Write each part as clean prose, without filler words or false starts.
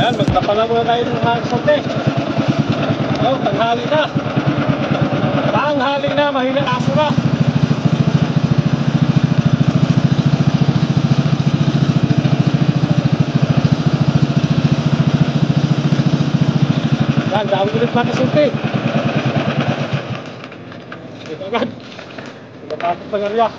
Ayan, magtapala muna tayo ng hangsote. Oh, tanghali na. Tanghali na, mahina aso na. Ayan, dami ulit makasunti. Ito agad. Napapot ng area.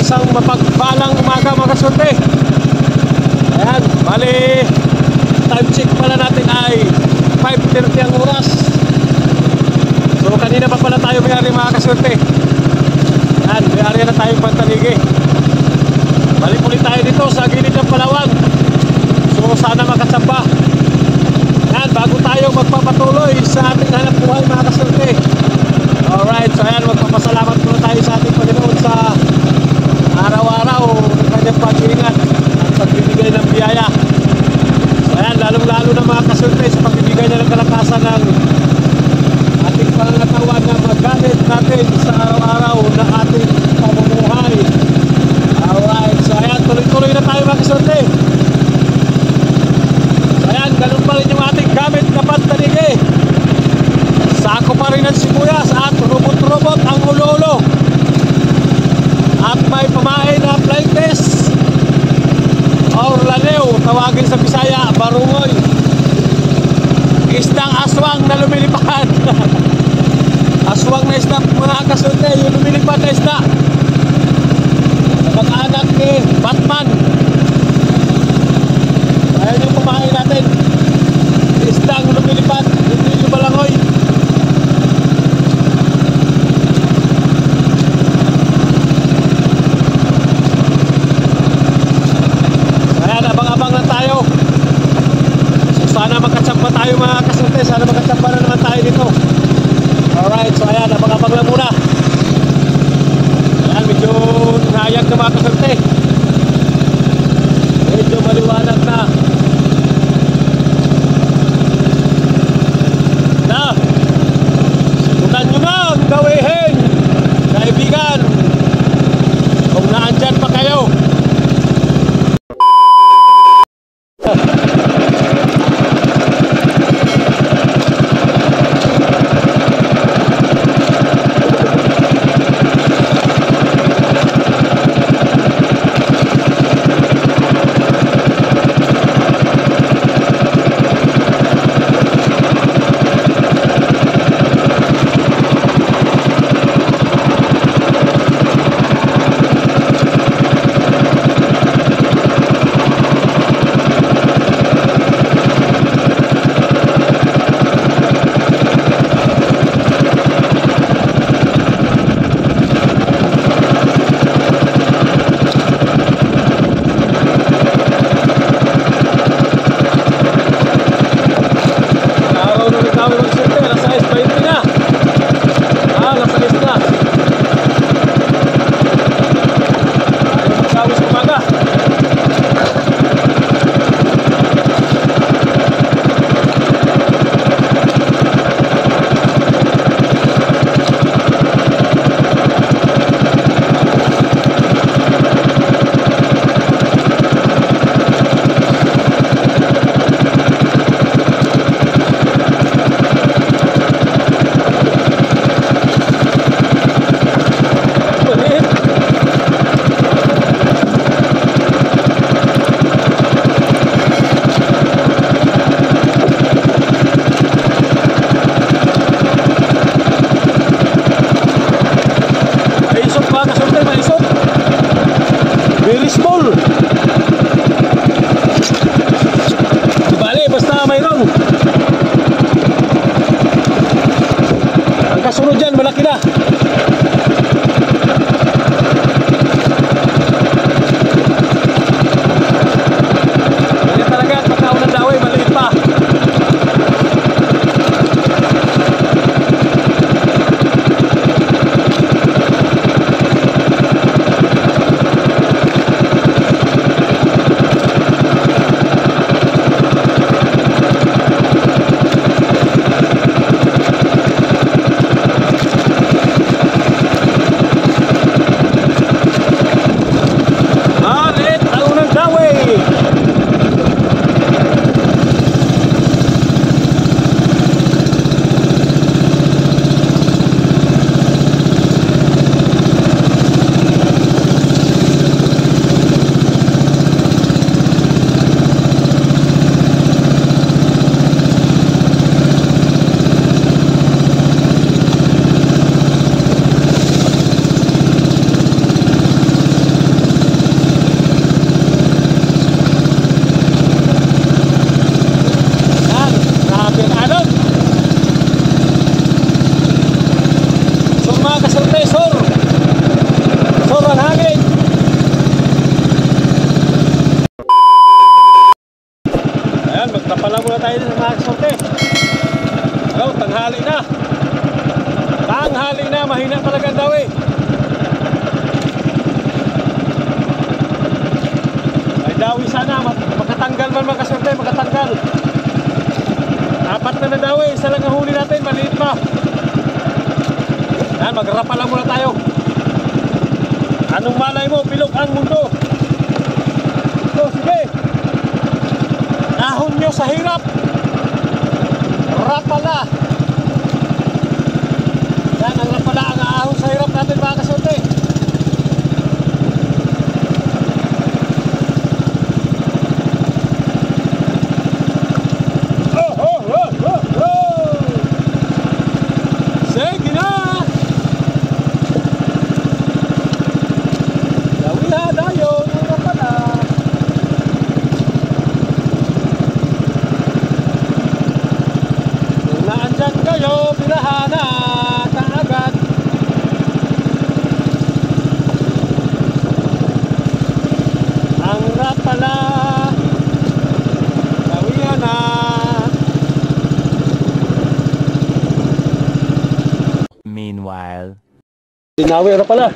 Isang mapagpalang umaga mga kasunti. Ayan, bali time check pala natin ay 5:30 ang oras. So kanina pa pala tayo may-ari mga kasunti. Ayan, may-ari na tayong Pantaligi. Balik ulit tayo dito sa gilid ng Palawan. So sana makatsamba. Ayan, bago tayo magpapatuloy sa ating hanap buhay mga kasunti. Alright, so ayan, magpapasalamat muna tayo sa ating Panginoon sa araw-araw ng kanyang pag-iingat at pagbibigay ng biyaya. So ayan, lalong-lalo na mga kasulti sa pagbibigay na ng kalakasan ng ating pangangatawan na magamit natin sa araw-araw na ating pamumuhay. Alright, so ayan, tuloy-tuloy na tayo mga kasulti. So ayan, ganun pa rin yung ating gamit na Pantaligi. Sako pa rin ang sibuyas at robot-robot ang ulo-ulo. At may pamain na flying fish or laneo, tawagin sa Bisaya, barungoy. Isdang aswang na lumilipad. Aswang na isda mga kasunti, yung lumilipad na isda. Mag-anak ni Batman. Ayan yung pamain natin. Isdang lumilipad, hindi yung balangoy. Sana magkatsamba tayo mga kasunti. Sana magkatsamba na naman tayo dito. Alright, so ayan, abang-abang lang muna. Ayan, medyo nahayag na mga kasunti. Medyo maliwanag na. Simulan nyo na ang gawihin, kaibigan, kung naandyan pa kayo. Very small. makatanggal man mga kasyerte, makatanggal. Apat na nadawi, isa lang ang huli natin, maliit pa. Yan, magrapa lang muna tayo. Anong malay mo, bilog ang mundo. So, sige. Ahon nyo sa hirap. Rapala. Yan, ang rapala ang ahon sa hirap natin mga kasyerte. Sige na. Dawiha dayo, rapala. Kung naandyan kayo, pinahana kaagad. Ang rapala. Dawiha na. Meanwhile, Dinawi na pala.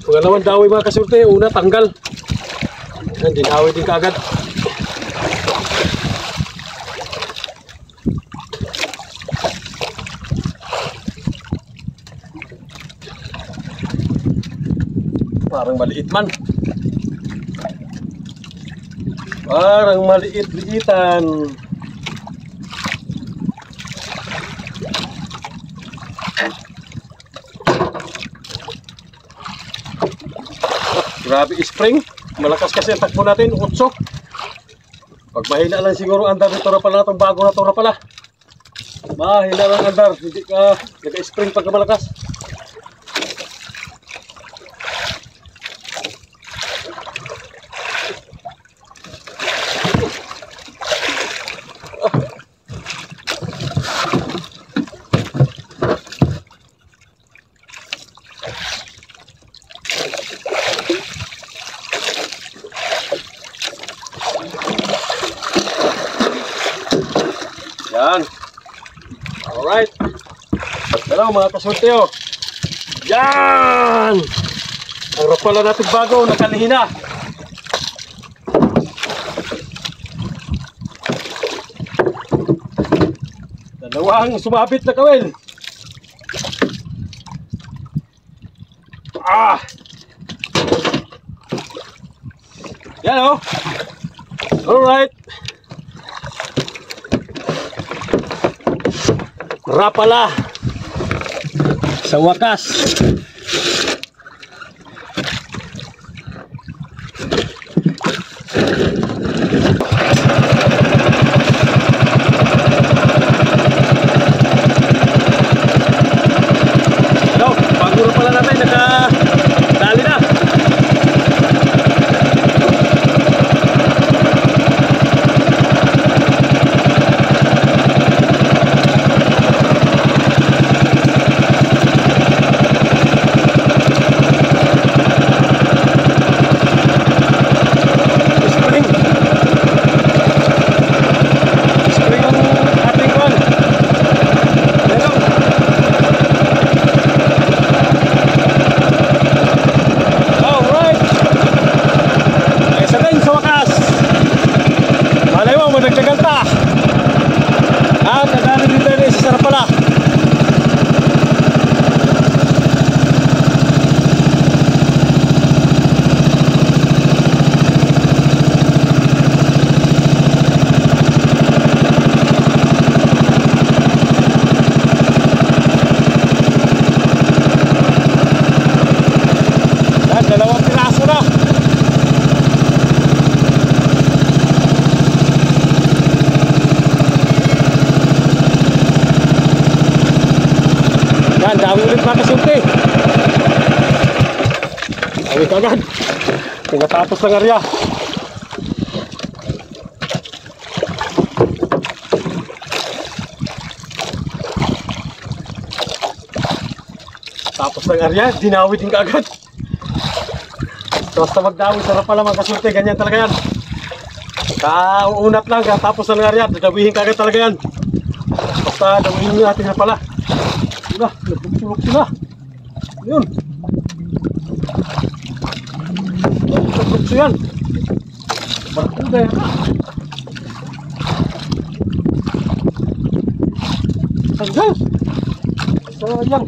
Pangalawang dawi mga kasyerte, una tanggal. Yan, dinawi din kaagad. Parang maliit man. Parang maliit-liitan. Grabe spring. Malakas kasi ang takbo natin, 8. Pag mahina lang siguro andar nito na pala, itong bago na ito na pala. Mahina lang andar, hindi ka nag-spring pagka malakas. Yan. Alright. Hello mga kasyerte. Yan. Ang rapala natin bago, nakalihina. Dalawang sumabit na kawil. Yan o. Alright. Rapala sa wakas. So, paguro pala natin nakadali na. Dalawang piraso na. Yan, dami ulit mga kasyerte. Dami kagad. Tinatapos ng area. Tapos ng area, dinawi din kagad. Basta magdawi, sarap pala mga kasyerte, ganyan talaga yan. Kaunat lang, tapos na nangyari yan. Dadawihin kagad talaga yan. Basta dawihin nyo natin na pala. Yun na, nagpupulok sila. Yun. Nagpupulok siya yan. Barkuda yan. Tanggal. Sayang.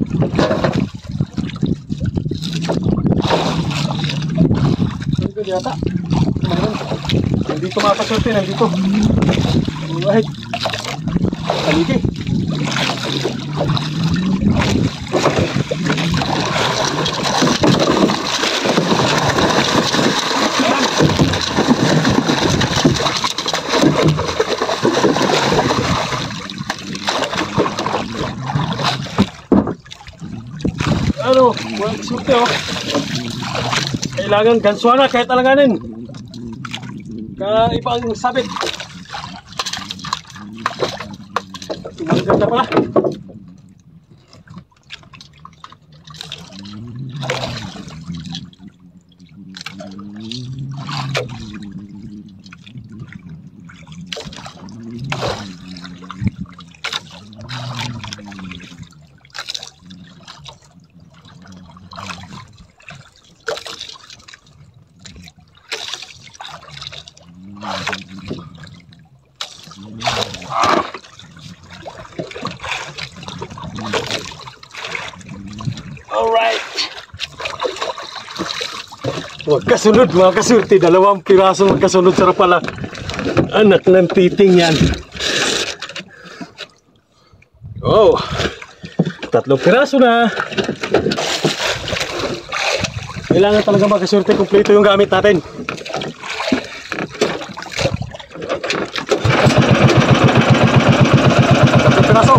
Tanggal yata. Nandito mga kasorte, nandito. Alright. Taligi. Ano, walang kasorte oh. Kailangan ganswana kahit alanganin. Ibang sabit. Ang ganda pala. Alright. Magkasunod mga kasurti, 2 piraso magkasunod sa pala. Anak ng titing yan. Oh, 3 piraso na. Kailangan talaga mga kasurti, kumpleto yung gamit natin. Piraso.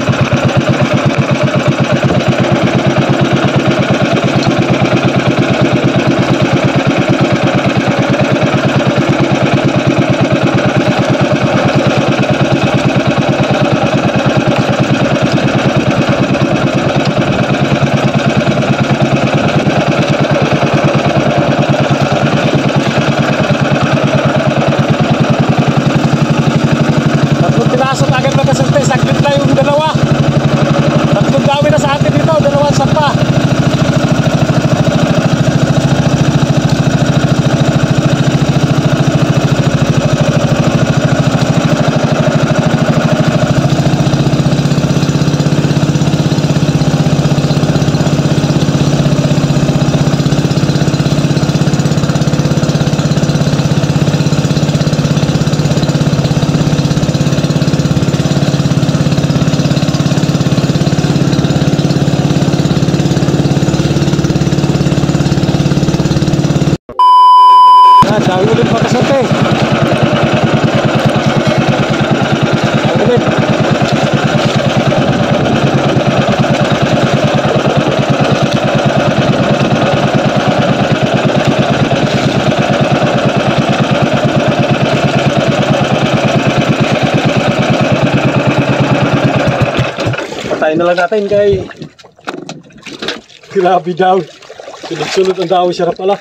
Pinasok agad magkasunti, sakit na yung 2. 3 dami na sa atin dito, 2 sampa. Dami ulit magkasunti. Dami ulit. Patayin na lang natin kay grabe daw. Sunod-sunod ang daw siya pala.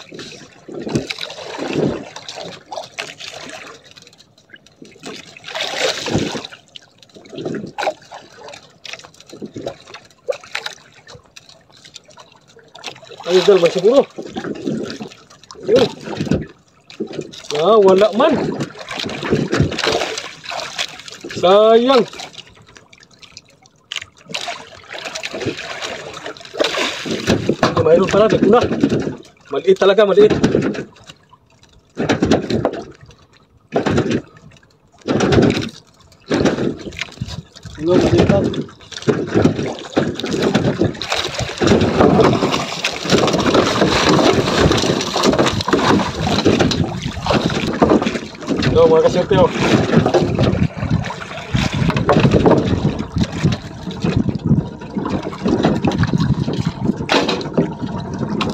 Ay, dal man siguro. Yun. Wala man. Sayang. Mayroon pala, naguna. Maliit talaga, maliit. No, maliit lang. No, mga kasyerte oh.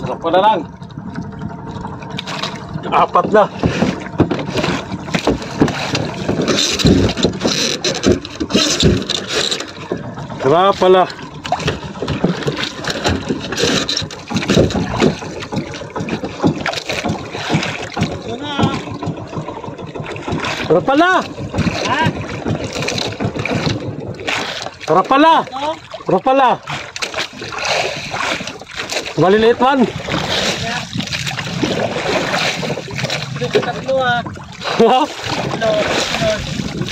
Sarap na lang. 4 na. Sarap pala. Sarap pala! Ha? Sarap pala! Ito? Sarap pala! Maliliit man! Ito tatlo ha. Ha?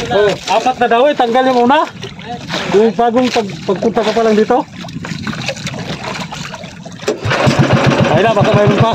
Oh, apat na daw eh, tanggal yung una. Yung bagong pagpunta ka pa lang dito. Ay na, baka mayroon pa.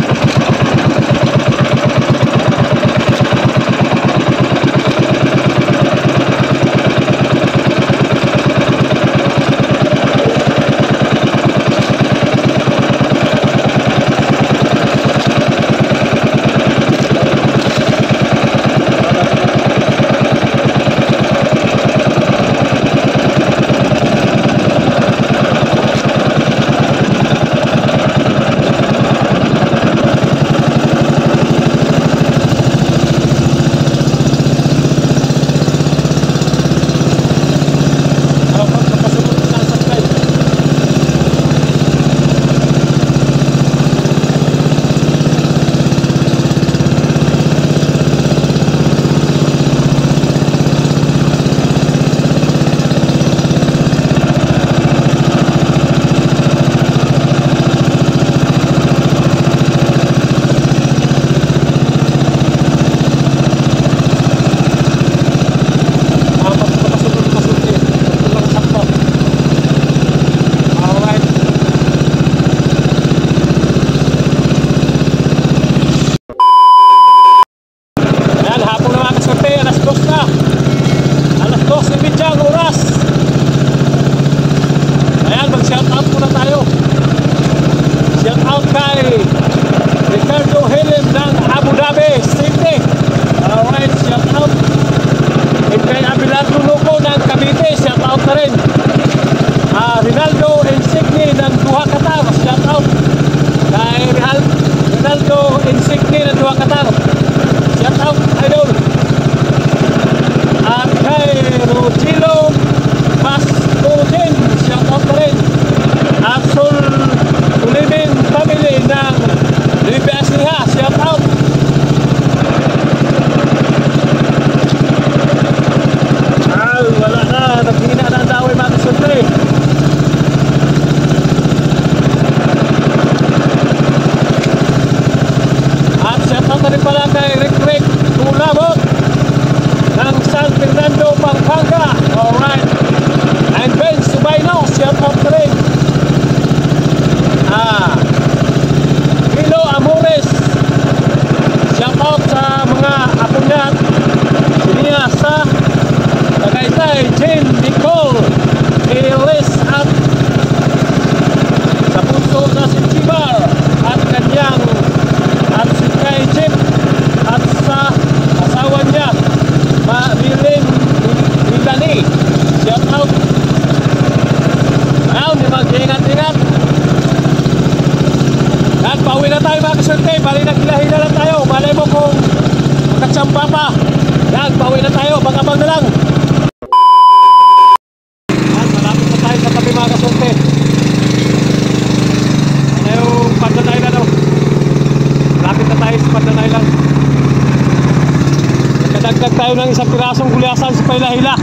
Tayo ng isang pirasong gulyasan sa Pailahila.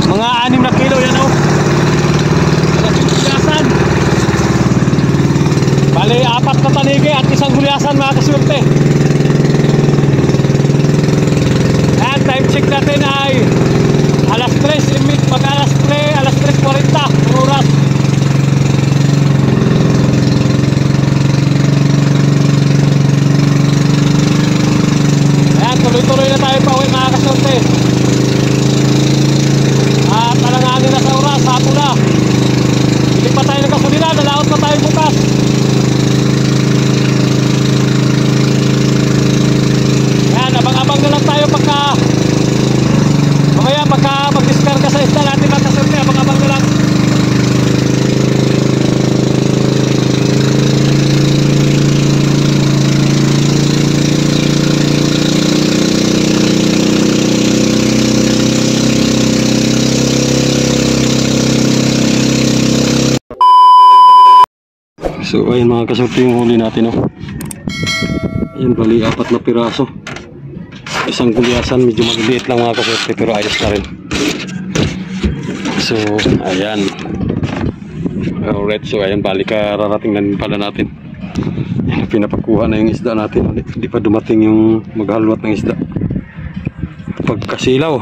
Mga 6 na kilo yan o. Gulyasan. Bali, 4 na tanigi at isang gulyasan mga kasurte. At time check natin ay alas 3, mag alas 3, alas 3:40 ang oras. Tuloy-tuloy na tayo pa uwi mga kasorte. At alanganin na sa oras, hapon na. Hindi pa tayo nagkasulina, nalaot pa tayo bukas. Yan, abang-abang na lang tayo pagka mamaya pagka mag-discarga sa isda natin mga kasorte, abang-abang na lang. So ayun mga kasorte yung huli natin oh. Ayun bali 4 na piraso. Isang gulyasan, medyo maliliit lang mga kaswerte pero ayos na rin. So, ayan. Alright, so ayan, balik rarating na pala natin. Pinapakuha na yung isda natin. Hindi pa dumating yung maghalwat ng isda. Pagkasilaw.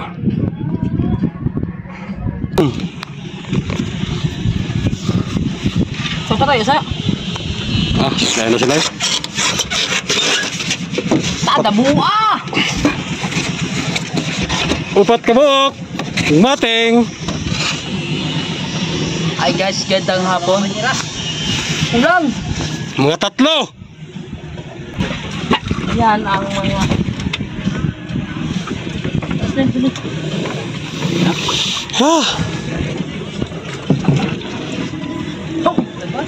Saan ka tayo, sa'yo? Kaya na sila eh. Tada buwa! Upat kabuk! Mating! Ay guys, gandang hapon. Ulam! Mga tatlo! Yan ang mga... Ha!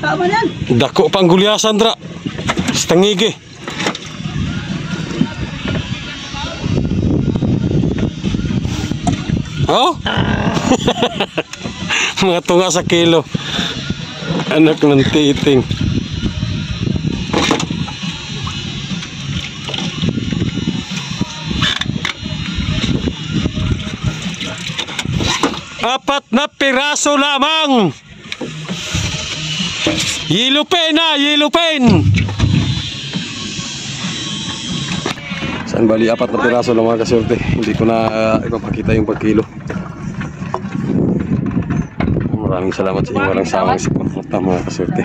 Tama yan! Dako pang gulyasan dra. Stangigi. Oh? Mga tunga sa kilo. Anak ng titing. Apat na piraso lamang. Yellow pen na, yellow pen. Saan bali apat na piraso lang mga kaswerte. Hindi ko na ipapakita yung pagkilo. Maraming salamat sa inyo walang sawang support mga kaswerte.